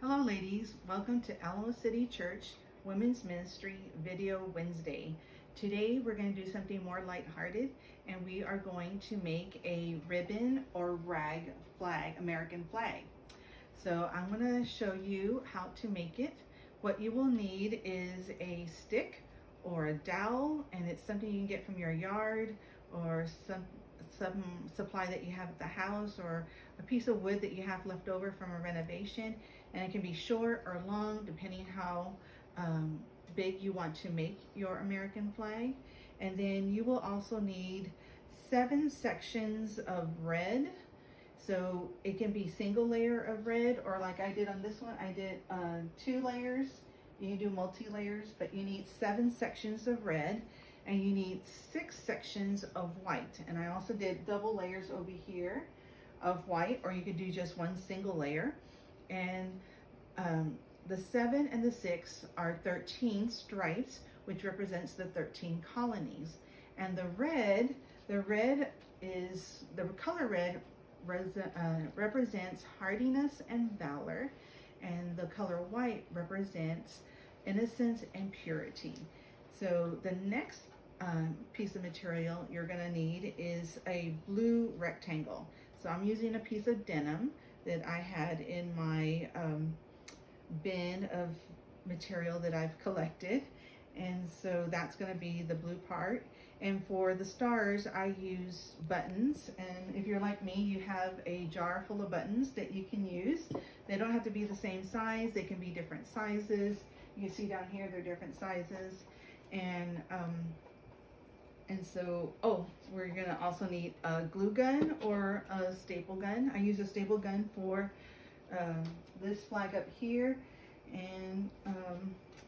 Hello ladies, welcome to Alamo City Church Women's Ministry Video Wednesday. Today we're going to do something more lighthearted and we are going to make a ribbon or rag flag, American flag. So I'm going to show you how to make it. What you will need is a stick or a dowel, and it's something you can get from your yard or some supply that you have at the house, or a piece of wood that you have left over from a renovation, and it can be short or long depending how big you want to make your American flag. And then you will also need 7 sections of red. So it can be single layer of red, or like I did on this one, I did 2 layers. You can do multi-layers, but you need 7 sections of red, and you need 6 sections of white. And I also did double layers over here of white, or you could do just one single layer. And the 7 and the 6 are 13 stripes, which represents the 13 colonies. And the color red represents hardiness and valor, and the color white represents innocence and purity. So the next piece of material you're going to need is a blue rectangle. So I'm using a piece of denim that I had in my bin of material that I've collected, and so that's going to be the blue part. And for the stars, I use buttons, and if you're like me, you have a jar full of buttons that you can use. They don't have to be the same size, they can be different sizes. You can see down here they're different sizes. And so, we're gonna also need a glue gun or a staple gun. I use a staple gun for this flag up here, and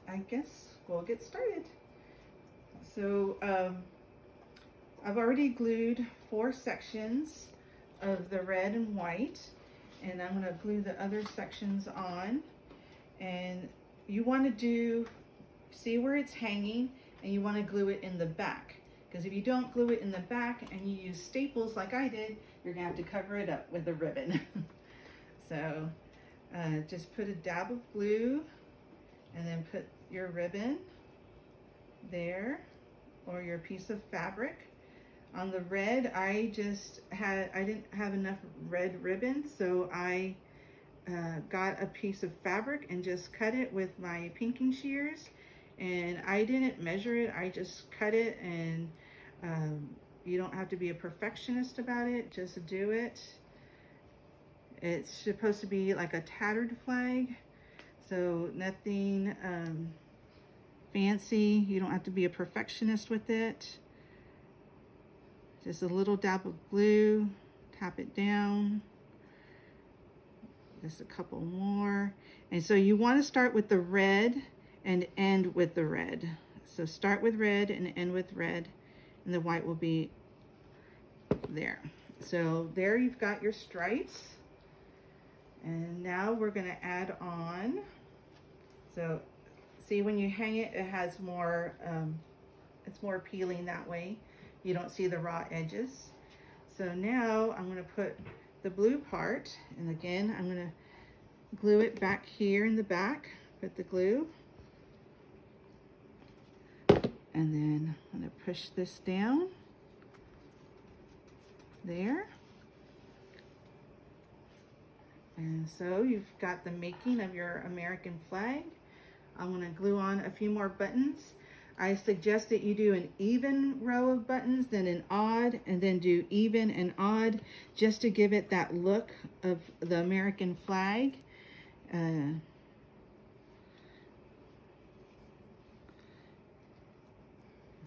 I guess we'll get started. So I've already glued 4 sections of the red and white, and I'm gonna glue the other sections on. And you want to see where it's hanging, and you want to glue it in the back, because if you don't glue it in the back and you use staples like I did, you're gonna have to cover it up with a ribbon. So just put a dab of glue and then put your ribbon there, or your piece of fabric. On the red, I didn't have enough red ribbon, so I got a piece of fabric and just cut it with my pinking shears. And I didn't measure it, I just cut it. And you don't have to be a perfectionist about it, just do it. It's supposed to be like a tattered flag, so nothing fancy. You don't have to be a perfectionist with it. Just a little dab of glue, tap it down. Just a couple more. And so you want to start with the red and end with the red. So start with red and end with red, and the white will be there. So there you've got your stripes. And now we're going to add on. So see, when you hang it, it has more, it's more appealing that way. You don't see the raw edges. So now I'm going to put the blue part, and again I'm going to glue it back here in the back. Put the glue, and then I'm going to push this down there. And so you've got the making of your American flag. I'm going to glue on a few more buttons. I suggest that you do an even row of buttons, then an odd, and then do even and odd, just to give it that look of the American flag.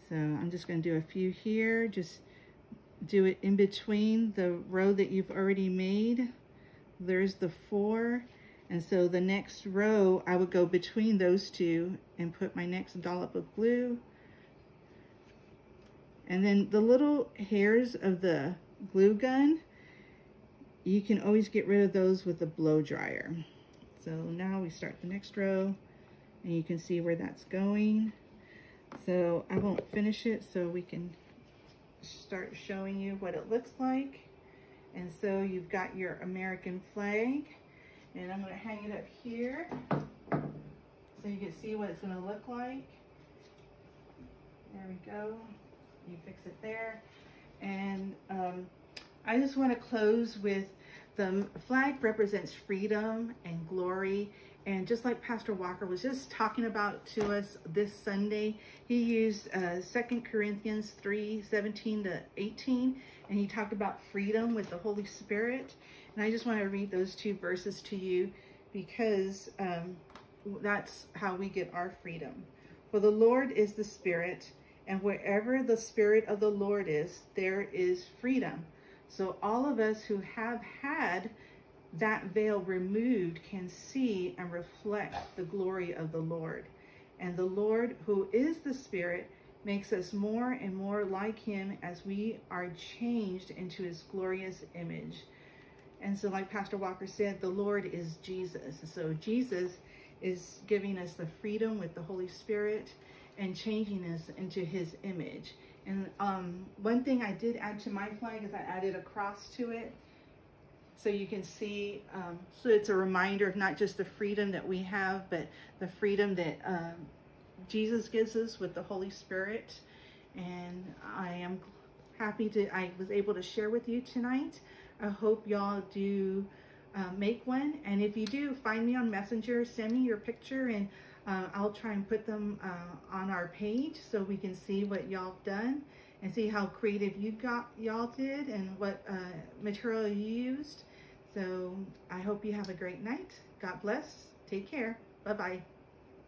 So I'm just going to do a few here. Just do it in between the row that you've already made. There's the 4. And so the next row, I would go between those 2 and put my next dollop of glue. And then the little hairs of the glue gun, you can always get rid of those with a blow dryer. So now we start the next row, and you can see where that's going. So I won't finish it so we can start showing you what it looks like. And so you've got your American flag, And I'm going to hang it up here so you can see what it's going to look like. There we go. You fix it there. And I just want to close with the flag represents freedom and glory. And just like Pastor Walker was just talking about to us this Sunday, he used 2 Corinthians 3:17-18, and he talked about freedom with the Holy Spirit. And I just want to read those two verses to you because that's how we get our freedom. For the Lord is the Spirit, and wherever the Spirit of the Lord is, there is freedom. So all of us who have had that veil removed can see and reflect the glory of the Lord. And the Lord, who is the Spirit, makes us more and more like him as we are changed into his glorious image. And so like Pastor Walker said, the Lord is Jesus. So Jesus is giving us the freedom with the Holy Spirit and changing us into his image. And one thing I did add to my flag is I added a cross to it. So you can see, so it's a reminder of not just the freedom that we have, but the freedom that Jesus gives us with the Holy Spirit. And I am happy I was able to share with you tonight. I hope y'all do make one. And if you do, find me on Messenger, send me your picture, and I'll try and put them on our page so we can see what y'all done and see how creative y'all did and what material you used. So I hope you have a great night. God bless. Take care. Bye-bye.